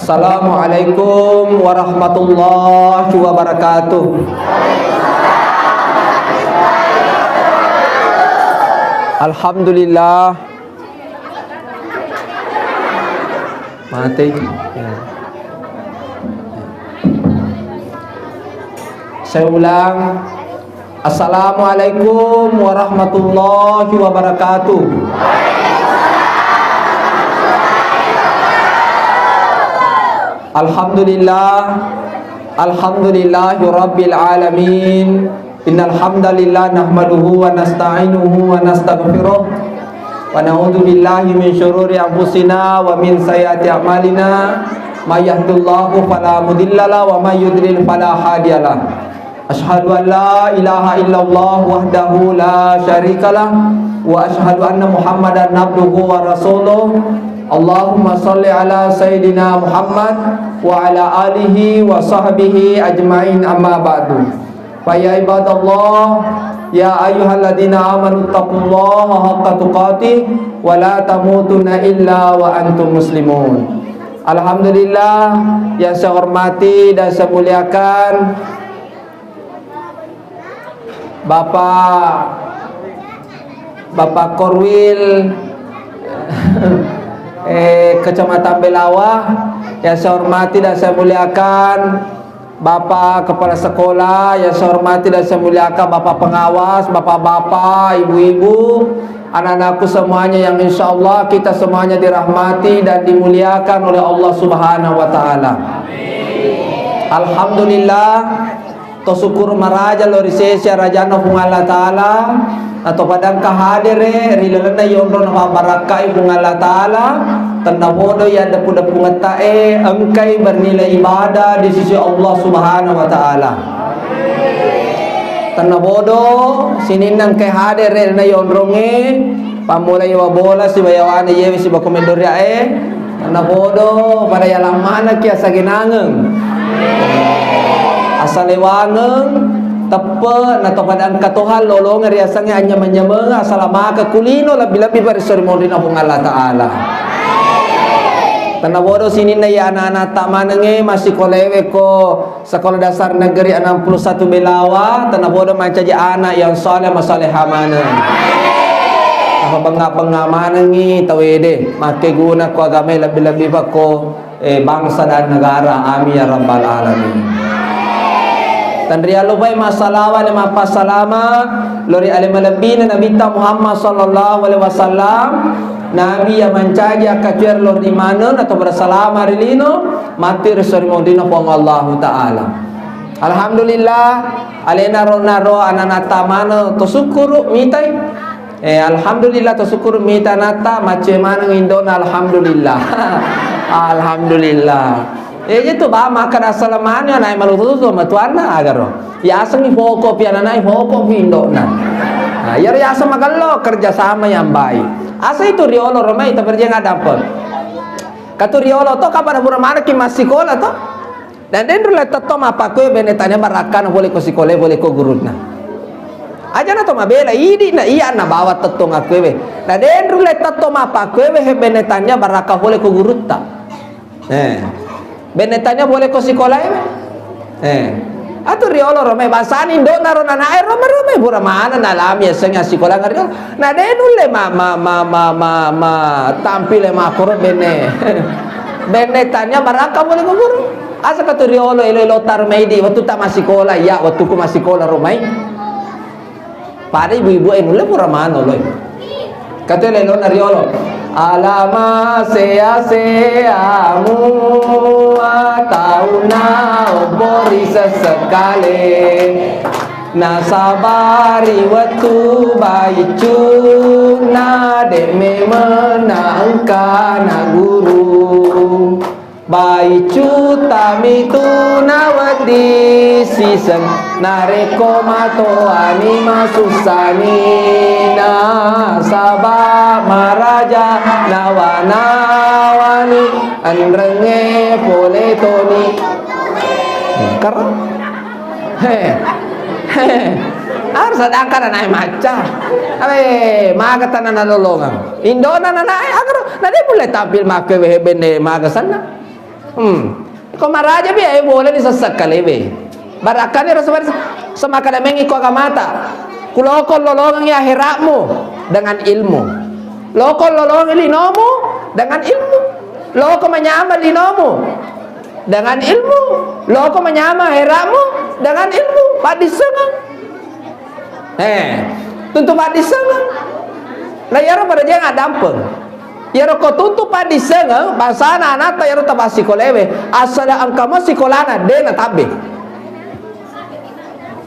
Assalamualaikum warahmatullahi wabarakatuh. Alhamdulillah. Mati. Ya. Saya ulang. Assalamualaikum warahmatullahi wabarakatuh. Alhamdulillah. Alhamdulillahi rabbil alamin. Innal hamdalillah nahmaduhu wa nasta'inuhu wa nastaghfiruh wa na'udzu billahi min syururi anfusina wa min sayyiati a'malina may yahdihillahu fala mudhillalah wa may yudlil fala hadiyalah. Asyhadu an la ilaha illallah wahdahu la syarikalah wa asyhadu anna Muhammadan abduhu wa rasuluh. Allahumma shalli ala sayidina Muhammad wa ala alihi wa sahbihi ajmain, amma ba'du. Fa ya ibadallah, ya ayyuhalladzina amanu taqullaha haqqa tuqatih wa la tamutunna illa wa antum muslimun. Alhamdulillah, yang saya hormati dan saya muliakan Bapak Korwil Kecamatan Belawah, yang saya hormati dan saya muliakan Bapak Kepala Sekolah, yang saya hormati dan saya muliakan Bapak Pengawas, Bapak-bapak, ibu-ibu, anak-anakku semuanya yang insya Allah kita semuanya dirahmati dan dimuliakan oleh Allah Subhanahu wa Ta'ala. Alhamdulillah, syukur maraja lori sesi rajana hung Allah Ta'ala atau padang kahadire rilana yondro na barakai hung Allah Ta'ala tanda bodo ya dapu-dapu ngatae engkai bernilai ibadah di sisi Allah Subhanahu wa Ta'ala. Tanda bodo sininang kai hadire na yondronge pamulai wa bola si bayawane yewi si bakomendorya tanda bodo pada yalang mana kia saginangeng asalewaneng tepe na topadaan katuhan lolong riasangnya hanya menyemeng asalama ke kulino lebih-lebih pada seremoni hung Allah Ta'ala. Tanah bodoh sini na ya anak-anak tamanenge masih kolewe ko sekolah dasar negeri 61 Belawa. Tanah bodoh mancaji anak yang soleh masaleh hamana. Apa bangga-bangga manengi tawede make guna ko agama lebih-lebih ko bangsa dan negara. Amin ya rabbal alamin. Dan rialubay masalawa ni mapasalama lori alimalabina Nabi Muhammad sallallahu alaihi wasallam Nabi yang mencaja kacuer lori mana atau bersalama rilino mati resorimodina pong Allah Ta'ala. Alhamdulillah alena ronaro ananata mana to syukur mitai alhamdulillah to syukur mita nata mace mana indona alhamdulillah. Alhamdulillah. Itu ba makan asalamannya naik malututu matuana agaro. Ya asang ifoko piana naik ifoko pindo na. Ya asa magallo kerjasama yang baik. Asa itu riolo romai tapi dia nggak dapat. Katu riolo to kabar buramana ki masikola to. Dan dendro letat to mapakwe benetanya barakan boleh ko sikole boleh ko gurudna. Aja na to mabela idi na iya na bawa tetong akwe. Na dendro letat to mapakwe benetanya baraka boleh ko gurutta. Benetanya boleh ko sekolah atau riolo rome basani do naro nana rome pura mana nalam ya senya sekolah ngariol na denule ma tampil ma koro benetanya baraka boleh ko guru asa ka riolo elo tar meidi waktu ta masih sekolah ya waktu ku masih sekolah romai pada ibu-ibu enule pura mana loy kata lelo na riolo alama sea tauna obori sesekali nasabari watu baicu na deme menangka na guru baicu tamitu nawadi sisen nareko mato anima susani nasaba maraja nawanawani anrenge pole toni karena harus ada angkara naik maca magatan na nalolongan indona na naik agar nade boleh tampil make bene maga sana Kau marah aja biar boleh disesak kali be. Barakannya Rasulullah semakan mengi kau mata. Kulokol lolongan ya akhiratmu dengan ilmu. Lokol lolongan linomu dengan ilmu. Loko menyamar linomu dengan ilmu. Loko menyamar akhiratmu dengan ilmu. Pak disengang. Tentu pak disengang. Nah yaro pada dia nggak dampeng. Yaro kau tutup pak disengang. Bahasa anak-anak yaro tabah sikolewe. Asal angkama sikolana dena tabe.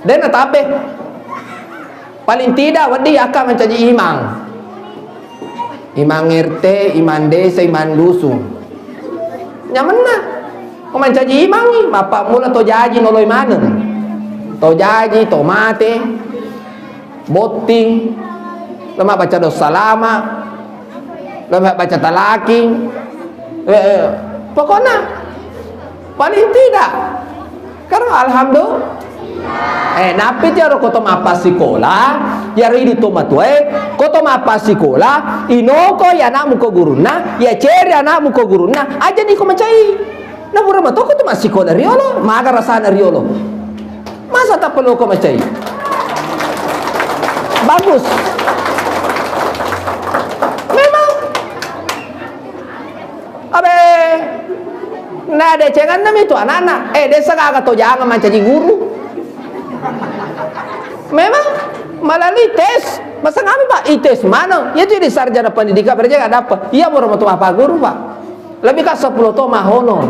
Dena tabe. Paling tidak wadi akan menjadi imam. Imam RT, imam desa, imam dusun. Nyaman lah. Kau menjadi imam ni. Bapak mula to jaji noloi mana? To jaji, to mate, boting. Lemak baca dosa lama. Lemak baca talaki. Pokoknya paling tidak. Karena alhamdulillah. Napi tiaro koto mapa sekolah, yari di tomatue, koto mapa sekolah, inoko ya anakmu ko guruna, ya ceri anakmu ko guruna, aja di ko macai. Na pura mato koto masih sekolah riolo, maga rasana riolo. Masa tak perlu ko macai? Bagus. Memang. Abe, nah ada cengan nam itu anak-anak. Desa kagak to jangan menjadi guru. Memang melalui tes. Masa kami pak tes mana? Ya jadi sarjana pendidikan berarti nggak dapat. Iya baru mau apa guru pak. Lebih ke 10 tahun mah honor.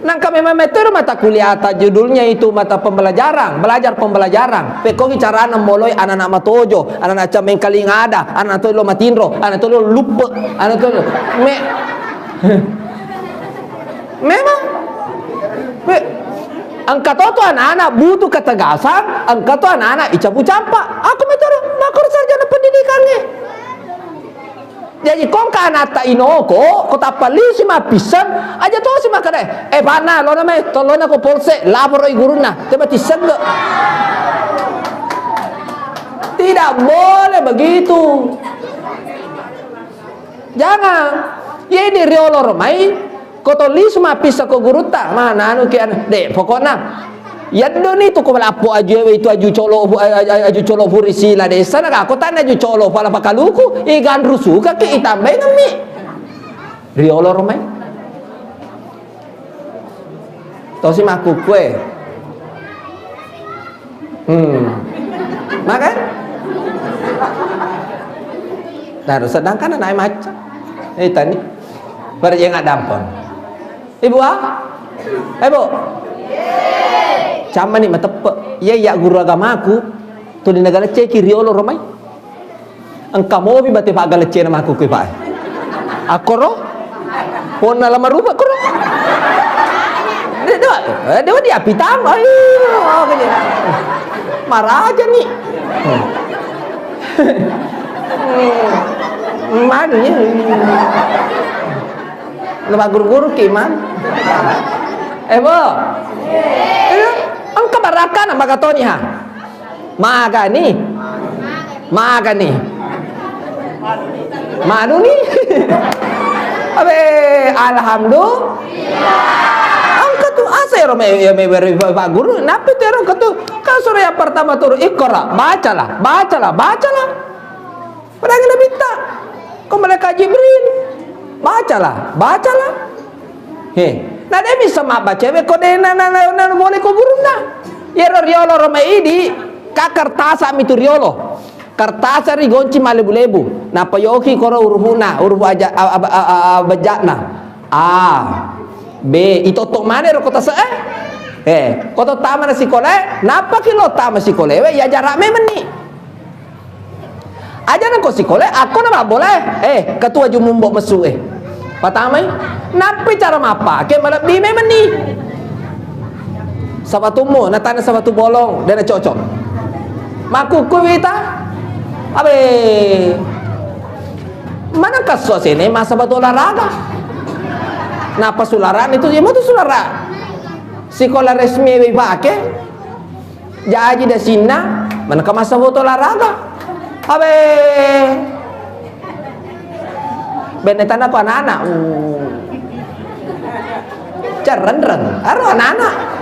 Nang kami memeter mata kuliah judulnya itu mata pembelajaran, belajar pembelajaran. Pekongi cara moloi anak-anak matojo, anak-anak cameng kaling ada, anak tu lo matinro, anak tu lo lupa, anak tu lo memang. Angkat tu anak-anak butuh ketegasan, angkat tu anak-anak icapu campak. Aku meter makor sarjana pendidikannya. Jadi kong ka anak ta inoko, kota polisi mah pisan, aja tu si makade. Pana lo namanya tolong aku polsek, lapor guruna, tiba tisan le. Tidak boleh begitu. Jangan. Ya ini riolo romai. Koto lisma pisa ko guruta mana anu kian de pokoknya ya doni tu ko lapo aju itu aju colo furisila desa na ko tan aju colo pala pakaluku igan rusuka ki itambe ngami riolo romai to si maku kue makan nah sedangkan anak macam tadi pada yang nggak dampang. Ibu Ibu. Cama nih matepe. Ya guru agamaku tu di negara ceki riolo romai. Engkau mau bi bate pak galece nama aku pak. Akoro? Pon lama rupa koro. Dia pitam. Marah aja nih. Mana ya? Lepas guru-guru kiman. Bo. Angka barakan apa katonya? Magani. Manu nih. Abe alhamdulillah. Angka tu asero me pak guru. Napi terong katu kasur yang pertama turun ikra. Bacalah. Padahal kita minta. Kau mereka Jibril. Bacalah. Nah dia bisa mak baca kok na boleh ko burunda. Ya riolo roma idi ka kertas itu riolo. Kertas ri gonci malebu-lebu. Na payoki koro urufuna, uruf aja bajana. A B itu tok mana ro kota se kota tama na sikole, napa kilo tama sikole we ya jarak memeni. Aja nang ko sikole aku na boleh ketua jumumbo mesu patamai napi cara mapa ke malah bime meni sabatumu natana sabatu bolong dan cocok makuku kita abe mana kasus ini masa batu olahraga napa sularan itu ya mau tuh sulara sekolah resmi pakai jadi dah sina mana ke masa batu olahraga abe benetan aku anak-anak. Cerendreng, aro anak-anak.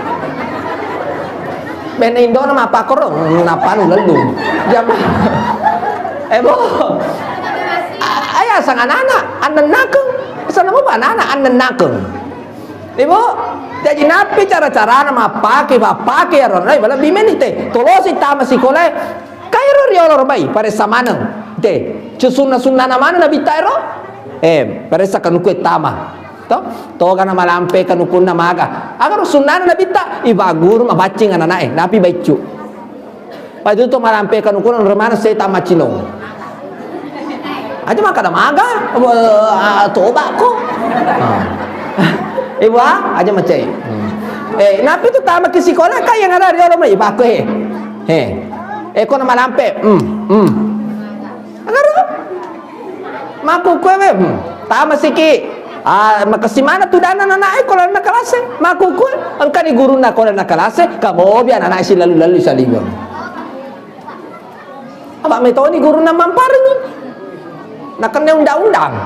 Bene Indo nama apa korong, napa nu lelu. Jam. Bo. Ayah sang anak-anak, anenakeng. Sana mo ba anak-anak anenakeng. Ibu, jadi napi cara-cara nama pakai aron lai bala bimenite. Tolosi tama sikole. Kairo riolor bai pare samaneng. Te, sunna namana nabi tairo. Pare sakanukwe tama. To kana malampe kanukun namaga agar sunnah nabi ta ibagur mabacing anak napi baicu padu to malampe kanukun remana saya tamacinong aja maka maga toba ko ibu aja macai napi tu tamak ke sekolah kaya ngada dia orang iba ko ko na malampe agar maku ko tama siki makasimana tu dana anak kalau nak kelas makukul angka ni guru nak kalau nak kelas kamu biar anak si lalu sa libur apa metode ni guru nak mampar ni nak kena undang-undang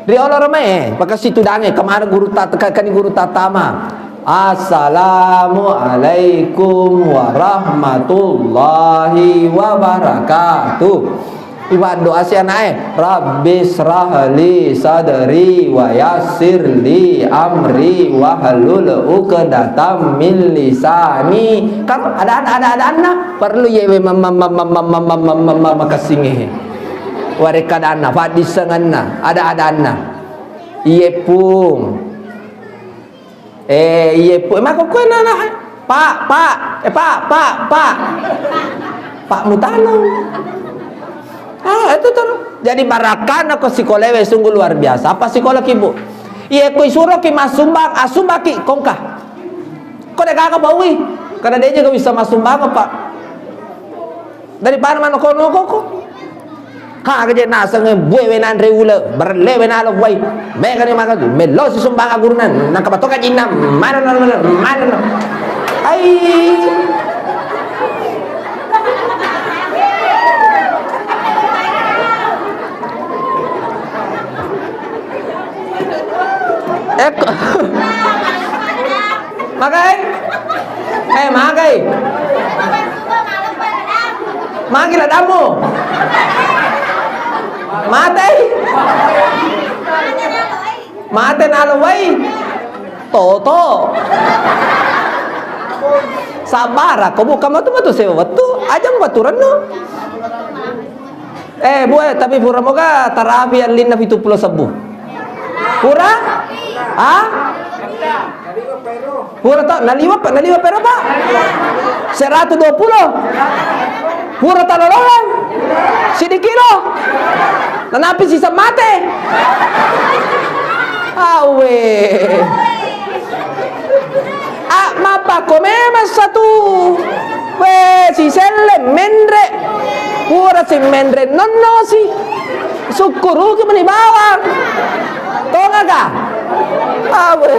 riolor me pakai situ dange kemana guru tekan guru tatama Assalamualaikum warahmatullahi wabarakatuh. Iwan doa si anak Rabbi srahli sadri wa yassirli amri wa halul uqdatam min lisani. Kan ada anak perlu yewe makasinge. Wareka anak fadisanganna ada anak. Iye pung. Iye pung maka ko anak. Pak Mutano. Itu terus jadi barakan aku sekolah sungguh luar biasa. Apa sekolah ibu? Iya kau suruh ki masumbang, asumbang ki kongkah. Kau dah kakak bawi, karena dia juga bisa masumbang apa? Dari mana kau kok? Kak kerja nasa ngebuai wenan reula, berle wenan lo buai. Mereka ni makan tu, melo si sumbang agurunan, nak kapatokan jinam, mana. Ai. Magai. Manggil adamu. Mate nalawai. Toto. Sabar aku bukan matu sewa waktu aja baturan no. Tapi pura moga tarabian lin nabi 70 sebuh. Pura? Pura tak naliwa pero pak 120 pura tanolong sidikilo nanapi sisa mate awe mapa comemos satu si selle mendre pura si mendre no si sukuru ke menibawang tonga ka awe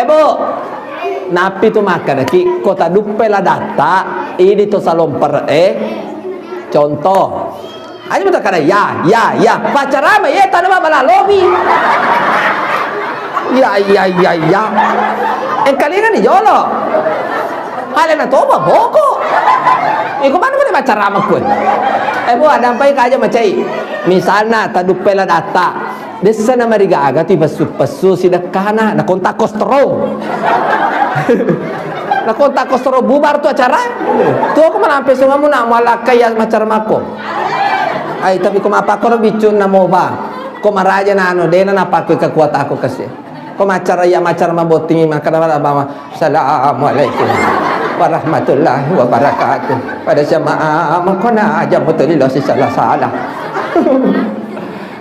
bu, napi tu makan ki kota dupe la data ini tu salomper contoh aja betul kada ya pacarama ya tanah bala lobi ya kalian ni jolo kalian na toba boko iku mana mana pacarama ku bu ada sampai aja macai misalnya tadupe la data desa na marigaga ti pasu sidakana na kontak kostro na kontak kostro bubar tu acara tu aku menampe sunga mo na malakay macar mako ay tapi kumapa ko bicun na mo ba kumaraja na dena na pakoy kakuat ako kasi kumacara ya macar mabotingi makana ba assalamualaikum warahmatullahi wabarakatuh pada jamaah makona aja betul lo si salah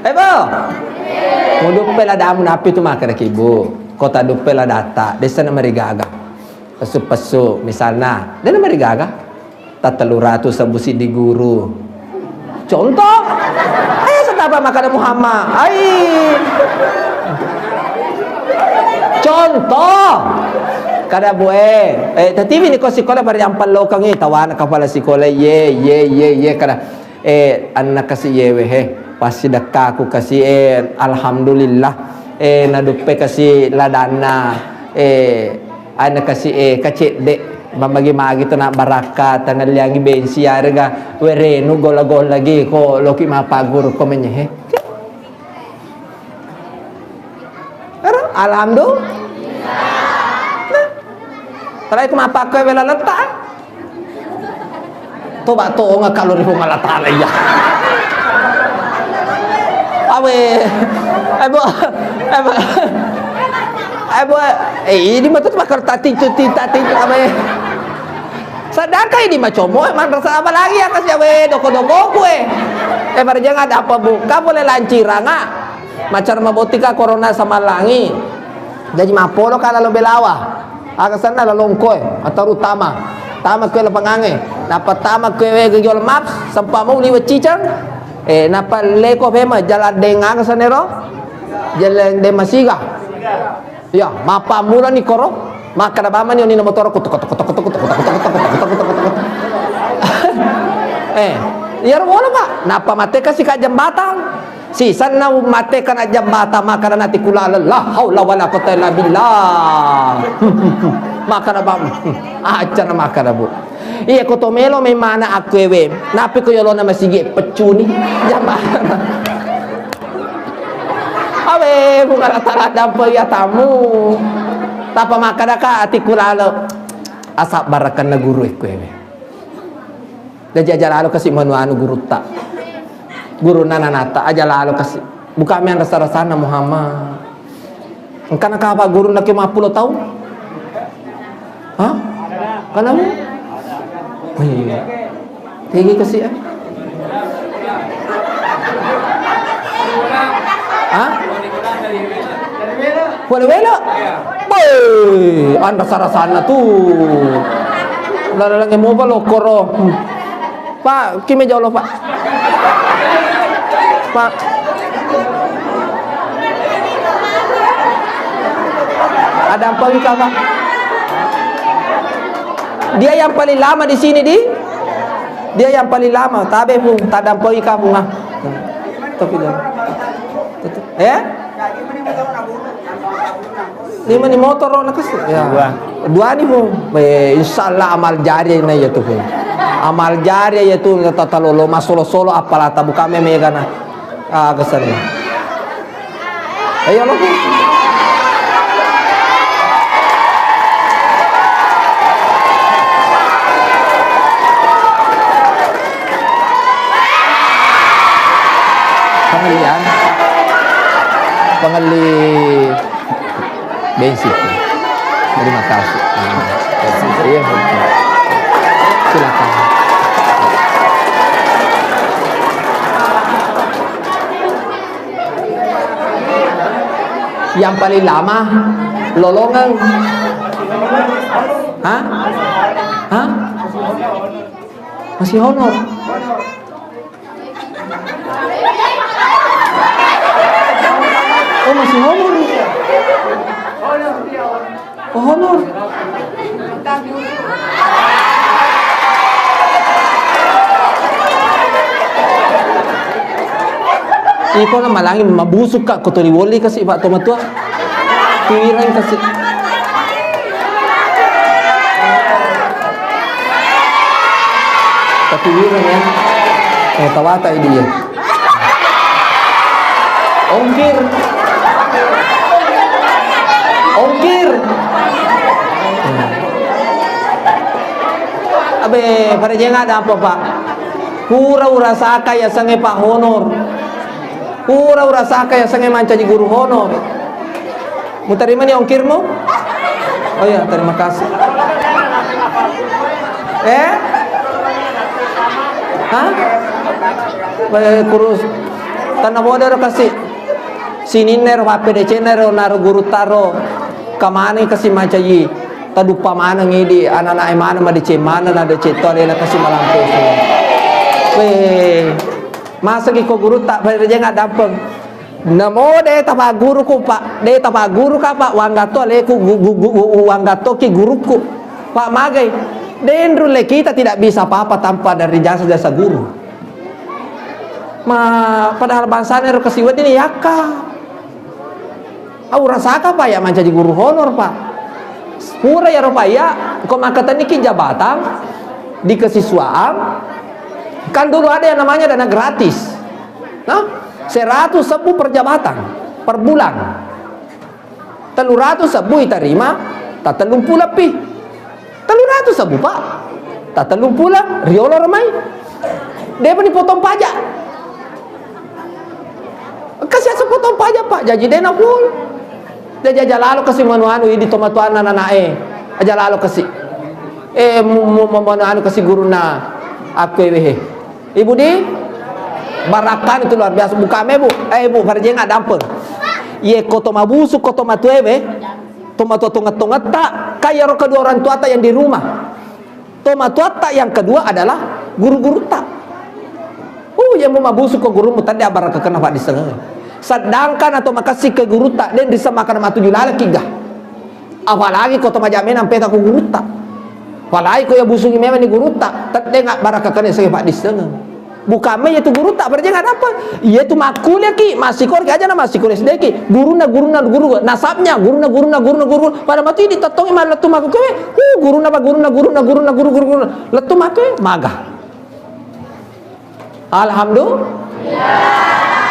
bo Mudupe la damu napi tu makan ibu. Kota dupe la data. Desa na marigaga. Pasu misalnya. Desa na marigaga. Tataluratu sabusi di guru. Contoh. Ayo setapa makan Muhammad. Contoh. Kada boe. Tativi ni ko sekolah pada yang palokang tawana kepala sekolah ye kada. Anak kasih yewe pasti dakaku kasih alhamdulillah nadupe kasih ladana anak kasih kacik dek membagi magi tu nak barakat tanah liangi bensi harga werenu gol lagi ko loki mapagur ko menye alhamdulillah. Try ko mapakoy wala letak. Toba to nga kalori ko malata ya. Awe ini mah tuh bakar tati awe. Sadaka ini mah como emang rasa apa lagi ya kasih awe doko kue. Barjang ada apa buka boleh lancira nga. Macar mabotika corona sama langi. Jadi mapolo kala lo belawa. Agasan na lalongkoy atau utama tama kue lapangange napa tama kue gejol maps sampai mau liwat cicang napa leko pema jalan dengang sanero jalan demasiga ya mapa mula ni koro maka na baman yun ni motor kutuk yar wala pak napa mate kasi ka jambatan si sana mate kana jambata maka na natikula la haula wala quwwata illa billah maka na bam acha na maka na bu iya ko to melo may mana akwewe napi ko yolo na masige pecuni jambata awe bunga talada pa ya tamu tapa maka na ka atikula asap barakan na guru ekwewe dajajalalo kasi manuano guru ta guru nananata aja lalu kasih buka main rasa na Muhammad engkau nak apa guru nak 50 tahun hah kanamu oh iya tinggi kasih hah wala boy anda sarasana tuh lalang mo ba lokoro pak kime jauh pak Pak ada apa Wika Pak? Dia yang paling lama di sini dia yang paling lama tabe pun tak ada apa Wika pun tapi lima ni motor nak kasih ya dua ni pun insyaallah amal jari na ya tu pun amal jari ya tu tatalolo masolo apalah tabuka meme kana kesan ayo lo pengeli bensin terima kasih iya silakan yang paling lama lolongan hah masih honor oh masih honor oh honor iko na malangi mabusuk ka ko woli kasi ba tumatua piwiran kasi piwiran ya tawata dia ongkir abe pada jangan ada apa pak kura saka ya sange pak honor kura saka ya sange manca di guru honor mau terima nih ongkirmu oh ya terima kasih hah kurus tanah bodor kasih sininer HPDC nero naru guru taro kamane kasih manca yi tadupa mana ngidi anak-anak mana ma DC mana na DC to ada kasih malampu masa ki ko guru tak pada dia nggak dapat Namo de tapa guru ku pak, de tapa guru ka pak wanggato leku wanggato ki guruku pak magai. Dendru le kita tidak bisa apa-apa tanpa dari jasa-jasa guru. Padahal bangsanya ro kasiwat ini yaka. Au rasaka pak ya mancaji guru honor pak. Pura ya ro pak ya, kok makatan iki jabatan di kesiswaan. Kan dulu ada yang namanya dana gratis. Nah, 100 sebu per jabatan per bulan. 300 sebu diterima, tak telumpu lebih. 300 sebu pak, tak telumpu lah. Riolo ramai. Dia pun dipotong pajak. Kasih sepotong pajak pak, janji dia nak full. Dia jajal lalu kasih manuanu ini tomatuan anak aja lalu kasih. Manuanu kasih guru na aku ibu di barakan itu luar biasa buka me bu bu farje nggak dampeng ye koto mabusu koto matuebe tomato tongat tak kayak roh kedua orang tua tak yang di rumah tomato tak yang kedua adalah guru-guru tak yang mau mabusu ke guru tadi abar kenapa di setengah sedangkan atau makasih ke guru tak dan bisa makan sama 7 lalaki gak apalagi koto majamin sampai tak guru tak apalagi kau yang busungi memang di guru tak dia nggak barakakan yang saya pak di setengah bukan me itu guru tak berarti nggak dapat iya itu makul ya ki masih kor aja nama masih kor sedeki guru nasabnya guru pada mati ditotongi malah letu maku kewe guru letu maku magah alhamdulillah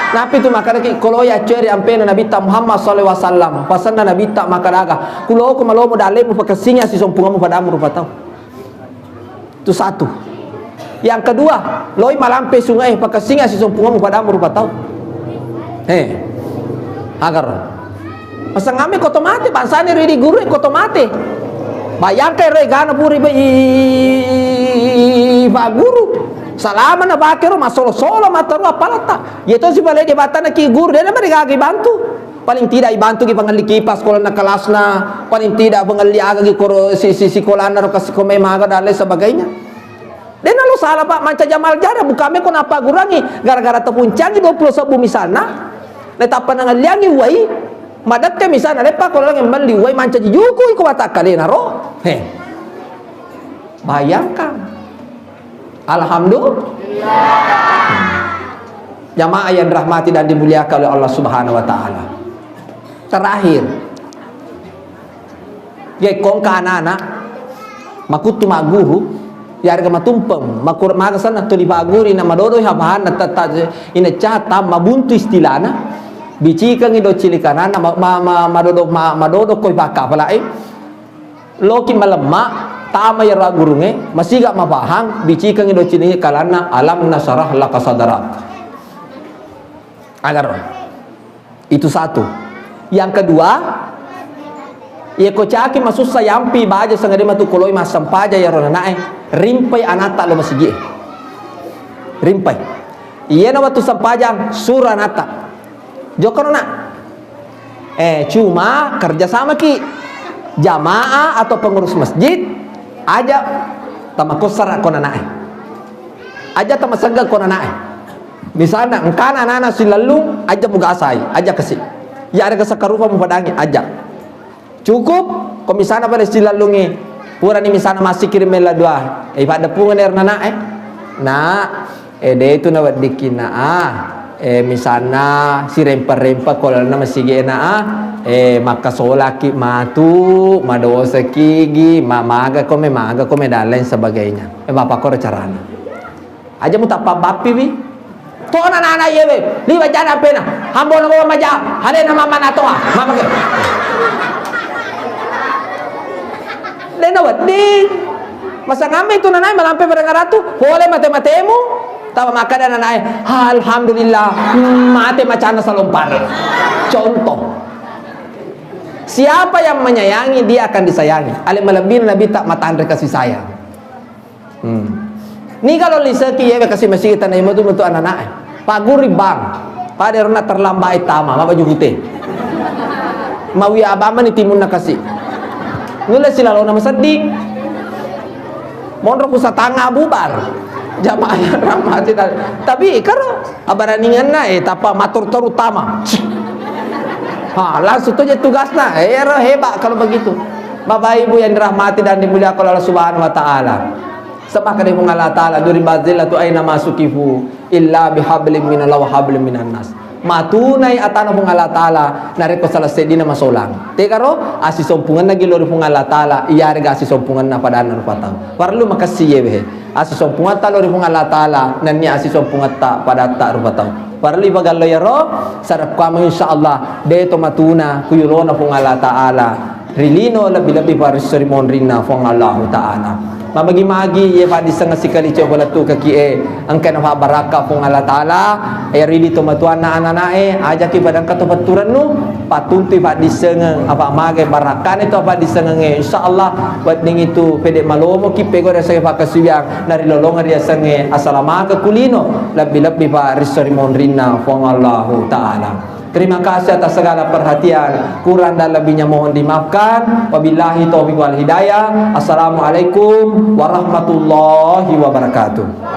tapi itu makanya kalau ya ceri ampe Nabi Muhammad sallallahu alaihi wasallam pasana Nabi tak makadaga kulo ko malo mo dale mo pakasinya si sompungamu pada amru patau itu satu. Yang kedua, loi malampe sungai pakai singa si sompungamu pada amur patau. Agar masa ngame koto mate bansane ridi guru koto mate. Bayangkan regana puri ba guru. Salama na bakero masolo-solo mataru apalata. Yeto si balai debatan ki guru dia mereka bantu. Paling tidak bantu ki pangali kipas kalau na kelasna, paling tidak pangali aga ki koro si sekolah na kasih kome maga dan lain sebagainya. Dan lalu salah pak manca jamal jara bukame kenapa gurangi gara-gara tepuncangi 20 sebu misalnya letap panangaliangi wai madat ke misalnya lepa kalau yang beli wai manca juku iku watakalena ro bayangkan alhamdulillah jamaah yang dirahmati dan dimuliakan oleh Allah Subhanahu wa taala. Terakhir gekong ka anak-anak makutu maguru ya harga matumpem makur magasan atau dipaguri na madodo habahan na ina cata mabuntu istilana bicikan ido cilikanana madodo koi baka palai loki malemma tama ya gurunge masih gak mapahang bicikan ido cilikanana alam nasarah laka sadarak agar itu satu. Yang kedua ya kocaki masuk sayampi baja sangade matu koloi masam paja ya rona nae rimpai anata lo masigi rimpai iya na watu sampajang surah anata jokorona cuma kerjasama ki jamaah atau pengurus masjid aja tamakosara kona nae aja tamasangga kona nae misalnya engkana anak silalung aja buka asai aja kasih ya ada kesakarupa mupadangi aja cukup kok misalnya pada silalungi pura ni misalnya masih kirim mela dua pada pungan nana de itu na wadikin misalnya si rempa kalau na masih gena maka solaki matu madosa kigi maga kome dan lain sebagainya bapak kau carana aja mu tak bapi bi to anak ye be liwa jana pena hambo na mo maja hale na mama na to mama ke dena wading masa ngame itu nanay malampe pada ngaratu boleh mate-matemu tawa maka dan nanay alhamdulillah mate macana salompar contoh siapa yang menyayangi dia akan disayangi alim malabin nabi tak matahan kasih sayang ni kalau lisaki ya kasih masih kita naik itu bentuk anak-anak paguri bang pada rona terlambat tama mama jukute mawi abama ni timun nakasih nula sila lo nama sedih monro kusa tanga bubar jamaah yang rahmati tapi karo abaraningan na tapa matur terutama langsung aja tugasnya hebat kalau begitu. Bapak Ibu yang dirahmati dan dimuliakan oleh Allah Subhanahu wa taala. Sebab kata Allah taala duri bazillatu aina masukifu illa bihablim minallah wa hablim minan nas. Matunai atana pung Allah taala nareko selesai dina masolang. Te karo asi sompungan lagi lori pung Allah taala iya rega asi sompungan na pada anu patang. Perlu makasih ye be. Asi sompungan ta lori pung Allah taala nan ni asi sompungan ta pada ta rupatang. Parli bagal lo yaro sarap kami insyaallah de to matuna kuyulona pung Allah taala rilino lebih-lebih baris sermon rina pung Allah taala. Mamagi-magi ye pa disanga sikali coba tu kaki angkan fa baraka pung Allah taala rili to matuan na ananae ajaki padang katopaturan nu patunti pa disanga apa mage barakan itu apa disanga insyaallah buat ning itu pede malomo kipe go rasa pa kasuyang nari lolonga dia sange assalamaka kulino lebih-lebih pa sermon rina pung Allah taala. Terima kasih atas segala perhatian. Kurang dan lebihnya mohon dimaafkan. Wabillahi taufiq wal hidayah. Assalamualaikum warahmatullahi wabarakatuh.